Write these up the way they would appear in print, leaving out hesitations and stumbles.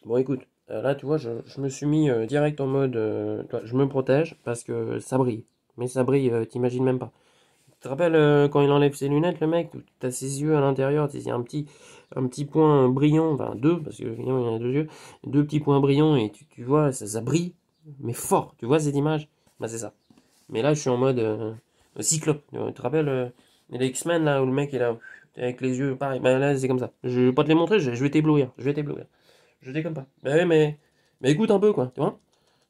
Bon, écoute, là, tu vois, je me suis mis direct en mode, je me protège parce que ça brille. Mais ça brille, t'imagines même pas. Tu te rappelles quand il enlève ses lunettes, le mec, t'as ses yeux à l'intérieur, il y a un petit point brillant, enfin deux, parce que évidemment il y a deux yeux, deux petits points brillants et tu vois, ça brille, mais fort. Tu vois cette image? Bah, c'est ça. Mais là, je suis en mode cyclope. Tu te rappelles les X-Men là où le mec est là, avec les yeux, pareil. Bah là, c'est comme ça. Je vais pas te les montrer, je vais t'éblouir. Je vais t'éblouir. Je déconne pas. Bah ouais, mais écoute un peu, quoi, tu vois?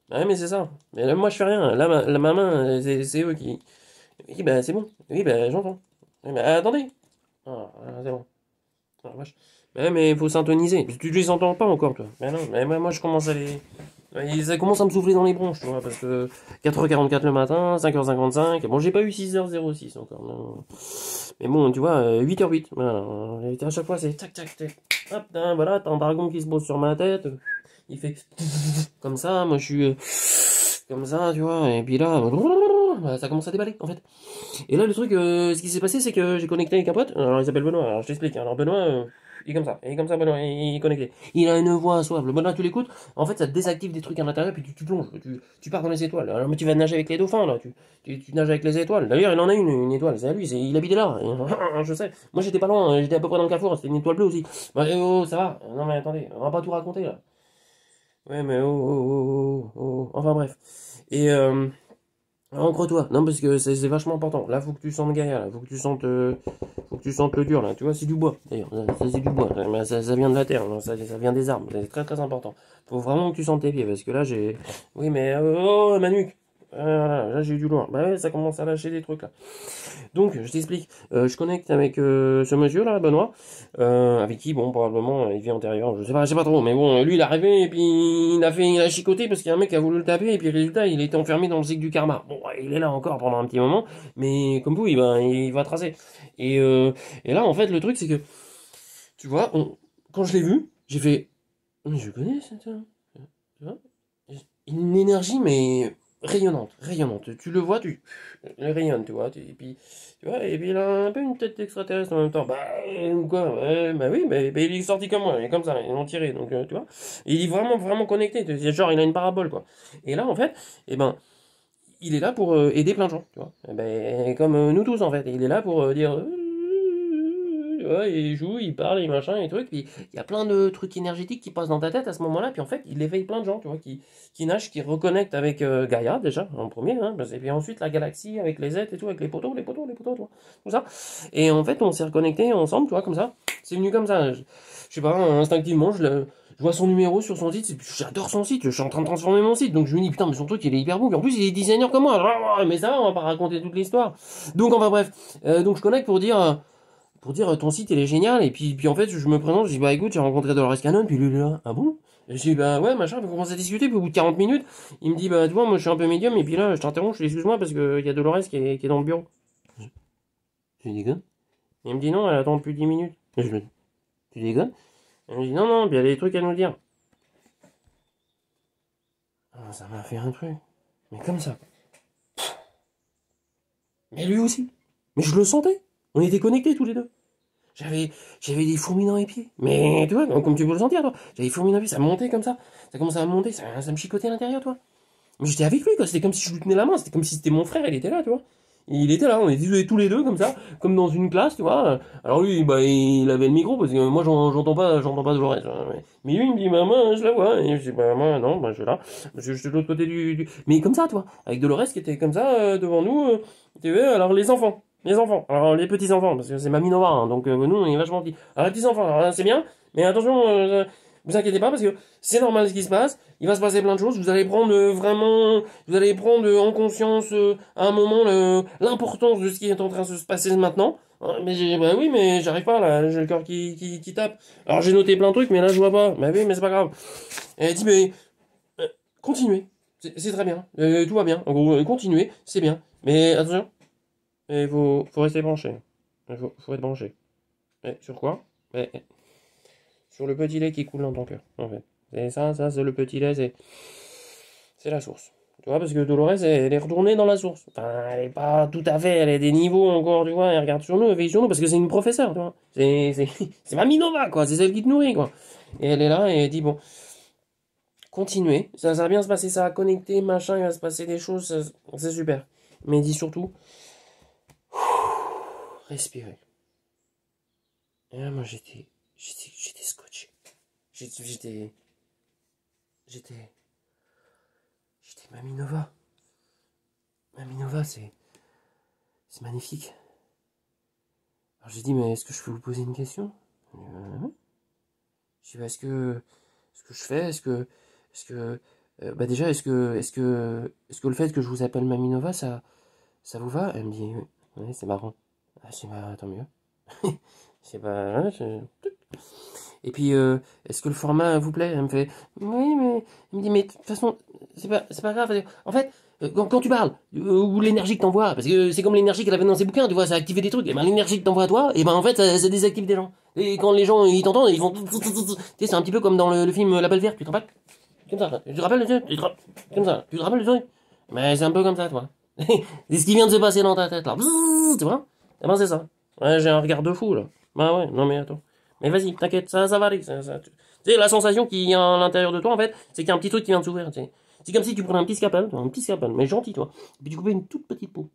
Bah ouais, mais c'est ça. Mais là, moi, je fais rien. Là, ma main, c'est eux qui. Oui, bah c'est bon. Oui, bah j'entends. Oui, bah attendez. Ah, c'est bon. Ah, vache. Bah ouais, mais il faut syntoniser. Tu les entends pas encore, toi. Bah non, mais moi, je commence à les. Ça commence à me souffler dans les bronches, tu vois, parce que 4h44 le matin, 5h55. Bon, j'ai pas eu 6h06 encore, non. Mais bon, tu vois, 8h08. Voilà. Et à chaque fois, c'est tac, tac, tac. Hop, voilà, t'as un dragon qui se pose sur ma tête. Il fait comme ça, moi je suis comme ça, tu vois, et puis là, ça commence à déballer, en fait. Et là, le truc, ce qui s'est passé, c'est que j'ai connecté avec un pote. Alors, il s'appelle Benoît. Alors, je t'explique. Alors, Benoît, il est comme ça. Il est comme ça, Benoît. Il est connecté. Il a une voix soif. Le Benoît, tu l'écoutes. En fait, ça désactive des trucs à l'intérieur, puis tu plonges. Tu pars dans les étoiles. Alors, mais tu vas nager avec les dauphins, là. Tu nages avec les étoiles. D'ailleurs, il en a une étoile. C'est à lui. Il habitait là. Je sais. Moi, j'étais pas loin. J'étais à peu près dans le carrefour. C'était une étoile bleue aussi. Bah, oh, ça va. Non, mais attendez. On va pas tout raconter, là. Ouais, mais Enfin, bref. Et, ancre-toi, non parce que c'est vachement important. Là, faut que tu sentes Gaïa, là. Faut que tu sentes le dur là. Tu vois, c'est du bois. D'ailleurs, ça c'est du bois. Mais ça vient de la terre, hein. Ça vient des arbres. C'est très très important. Faut vraiment que tu sentes tes pieds parce que là j'ai. Oui, mais ma nuque. Voilà, là j'ai eu du loin. Bah ouais, ça commence à lâcher des trucs là. Donc, je t'explique. Je connecte avec ce monsieur là, Benoît, avec qui, bon, probablement, il vit antérieur, je sais pas trop, mais bon, lui, il est arrivé et puis il a chicoté parce qu'il y a un mec qui a voulu le taper et puis résultat, il était enfermé dans le cycle du karma. Bon, il est là encore pendant un petit moment, mais comme vous, il va tracer. Et, euh, et là, en fait, le truc, c'est que, tu vois, quand je l'ai vu, j'ai fait, mais je connais ça, tu vois, une énergie, mais rayonnante, rayonnante. Tu le vois, il rayonne, tu vois. Et puis, il a un peu une tête d'extraterrestre en même temps. Bah, quoi, ouais, bah oui, bah, il est sorti comme moi, il est comme ça, ils l'ont tiré, donc, tu vois. Et il est vraiment, vraiment connecté. Genre, il a une parabole, quoi. Et là, en fait, eh ben, il est là pour aider plein de gens, tu vois. Eh ben, comme nous tous, en fait. Il est là pour dire. Tu vois, il joue, il parle, il machin, et trucs. Puis il y a plein de trucs énergétiques qui passent dans ta tête à ce moment-là. Puis en fait, il éveille plein de gens, tu vois, qui nagent, qui reconnectent avec Gaïa, déjà, en premier. Hein, et puis ensuite, la galaxie, avec les êtres et tout, avec les poteaux, tu vois, tout ça. Et en fait, on s'est reconnectés ensemble, tu vois, comme ça. C'est venu comme ça. Je sais pas, instinctivement, je vois son numéro sur son site, j'adore son site, je suis en train de transformer mon site, donc je me dis putain mais son truc il est hyper beau, puis en plus il est designer comme moi, mais ça va, on va pas raconter toute l'histoire. Donc enfin bref, donc je connecte pour dire ton site il est génial, et puis en fait je me présente, je dis bah écoute j'ai rencontré Dolores Cannon, puis lui il est là, ah bon? Et je dis bah ouais machin, puis on commence à discuter, puis au bout de 40 minutes, il me dit bah tu vois moi je suis un peu médium, et puis là je t'interromps, je dis excuse-moi parce que il y a Dolores qui est dans le bureau. Je dis quoi? Il me dit non, elle attend plus de 10 minutes. Je me dis, tu déconnes? Elle me dit non non, puis il y a des trucs à nous dire. Ah, ça m'a fait un truc. Mais comme ça. Mais lui aussi. Mais je le sentais. On était connectés tous les deux. J'avais, j'avais des fourmis dans les pieds. Mais tu vois, comme tu peux le sentir, toi. J'avais des fourmis dans les pieds, ça montait comme ça. Ça commençait à monter, ça me chicotait à l'intérieur, toi. Mais j'étais avec lui, quoi. C'était comme si je lui tenais la main. C'était comme si c'était mon frère, il était là, tu vois. Il était là, on était tous les deux comme ça, comme dans une classe, tu vois. Alors lui, bah, il avait le micro parce que moi, j'entends pas Dolores. Mais lui, il me dit, maman, je la vois. Et je dis, bah, moi, non, bah, je suis là. Je suis de l'autre côté Mais comme ça, toi. Avec Dolores qui était comme ça, devant nous. Tu vois, alors les enfants. Les enfants. Alors les petits enfants, parce que c'est Mamie Nova, hein, donc nous, on est vachement petits. Alors les petits enfants, alors là, c'est bien. Mais attention, vous inquiétez pas parce que c'est normal ce qui se passe. Il va se passer plein de choses. Vous allez prendre vraiment, vous allez prendre en conscience à un moment l'importance de ce qui est en train de se passer maintenant. Mais bah oui, mais j'arrive pas là. J'ai le cœur qui tape. Alors j'ai noté plein de trucs, mais là je vois pas. Bah oui, mais c'est pas grave. Elle dit mais continuez. C'est très bien. Tout va bien. En gros, continuez, c'est bien. Mais attention, faut rester branché. Faut être branché. Sur quoi? Eh, Sur le petit lait qui coule dans ton cœur, en fait. Et ça, c'est le petit lait, c'est la source. Tu vois, parce que Dolores, elle est retournée dans la source. Enfin, elle est pas tout à fait, elle a des niveaux encore, tu vois, elle regarde sur nous, elle veille sur nous, parce que c'est une professeure, tu vois. C'est Mamie Nova, quoi, c'est celle qui te nourrit, quoi. Et elle est là, et elle dit, bon, continuez. Ça va bien se passer, ça va connecter, machin, il va se passer des choses, c'est super. Mais dis surtout, respirez. Et là, moi, j'étais scotché. J'étais Mamie Nova. Mamie Nova, c'est magnifique. Alors j'ai dit, mais est-ce que je peux vous poser une question? Je dis, bah, est-ce que je fais, bah déjà, est-ce que le fait que je vous appelle Mamie Nova, ça vous va? Elle me dit, ouais, c'est marrant. Ah, je dis, bah, tant mieux. Je sais pas, ouais, Et puis, est-ce que le format vous plaît? Elle me fait, oui, mais... Elle me dit, mais de toute façon, c'est pas grave. En fait, quand tu parles, ou l'énergie que t'envoies, parce que c'est comme l'énergie qu'elle avait dans ses bouquins, tu vois, ça a activé des trucs, et ben l'énergie que t'envoies à toi, et ben en fait, ça désactive des gens. Et quand les gens, ils t'entendent, ils font... Tu sais, c'est un petit peu comme dans le film La Belle Verte, tu te rappelles? Comme ça, tu te rappelles le truc? Comme ça, tu te rappelles le truc? Mais c'est un peu comme ça, toi. C'est ce qui vient de se passer dans ta tête, là. Tu vois? Eh ben c'est ça. Ouais, j'ai un regard de fou, là. Bah ouais, non mais attends. Mais vas-y, t'inquiète, ça va aller. Tu sais, la sensation qu'il y a à l'intérieur de toi, en fait, c'est qu'il y a un petit truc qui vient de s'ouvrir. Tu sais. C'est comme si tu prenais un petit scalpel, mais gentil, toi. Et puis tu coupais une toute petite peau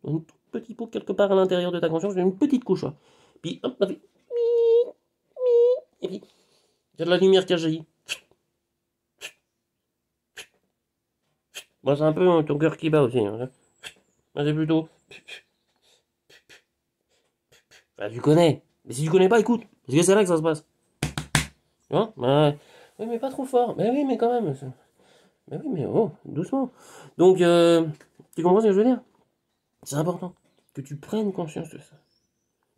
quelque part à l'intérieur de ta conscience, une petite couche, là. Puis hop, ça fait... Et puis, il y a de la lumière qui a jailli. Moi, c'est un peu ton cœur qui bat aussi. Hein. Moi, c'est plutôt... Bah, tu connais. Mais si tu connais pas, écoute. Parce que c'est là que ça se passe. Tu vois? Bah, oui, mais pas trop fort. Mais oui, mais quand même. Mais oui, mais oh, doucement. Donc, tu comprends ce que je veux dire? C'est important que tu prennes conscience de ça.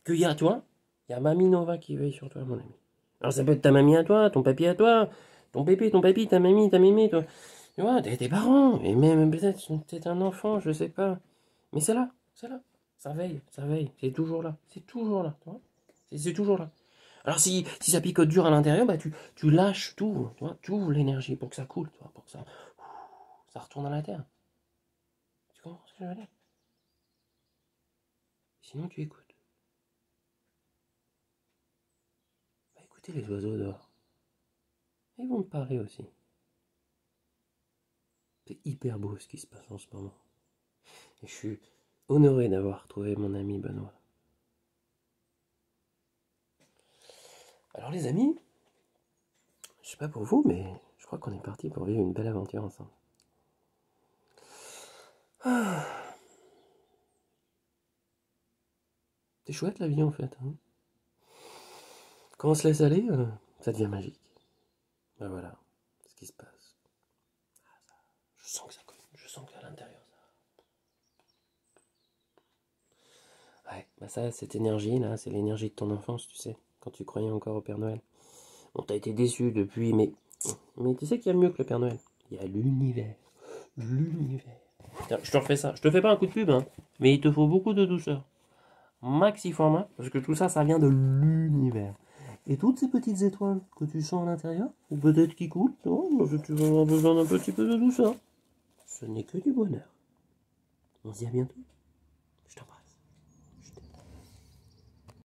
Qu'il y a, toi, il y a Mamie Nova qui veille sur toi, mon ami. Alors, ça peut être ta mamie à toi, ton papy à toi, ton pépé, ta mamie, ta mémé, toi. Tu vois, tes parents, et même peut-être un enfant, je sais pas. Mais c'est là, c'est là. Ça veille, c'est toujours là, tu vois. C'est toujours là. Alors si ça picote dur à l'intérieur, bah tu lâches tout, tu vois, tout l'énergie pour que ça coule, tu vois, pour que ça retourne à la terre. Tu comprends ce que je veux dire? Sinon tu écoutes. Bah écoutez les oiseaux dehors. Ils vont te parler aussi. C'est hyper beau ce qui se passe en ce moment. Et je suis honoré d'avoir trouvé mon ami Benoît. Alors les amis, je sais pas pour vous, mais je crois qu'on est parti pour vivre une belle aventure ensemble. Ah. C'est chouette la vie en fait. Hein. Quand on se laisse aller, ça devient magique. Ben voilà, ce qui se passe. Je sens que ça colle, je sens qu'à l'intérieur ça... Ouais, bah ça, cette énergie là, c'est l'énergie de ton enfance, tu sais, quand tu croyais encore au Père Noël. Bon, t'as été déçu depuis, mais tu sais qu'il y a mieux que le Père Noël. Il y a l'univers. L'univers. Tiens, je te refais ça. Je te fais pas un coup de pub, hein, mais il te faut beaucoup de douceur. Maxi format, parce que tout ça, ça vient de l'univers. Et toutes ces petites étoiles que tu sens à l'intérieur, ou peut-être qui coulent, tu vas avoir besoin d'un petit peu de douceur. Ce n'est que du bonheur. On se dit à bientôt.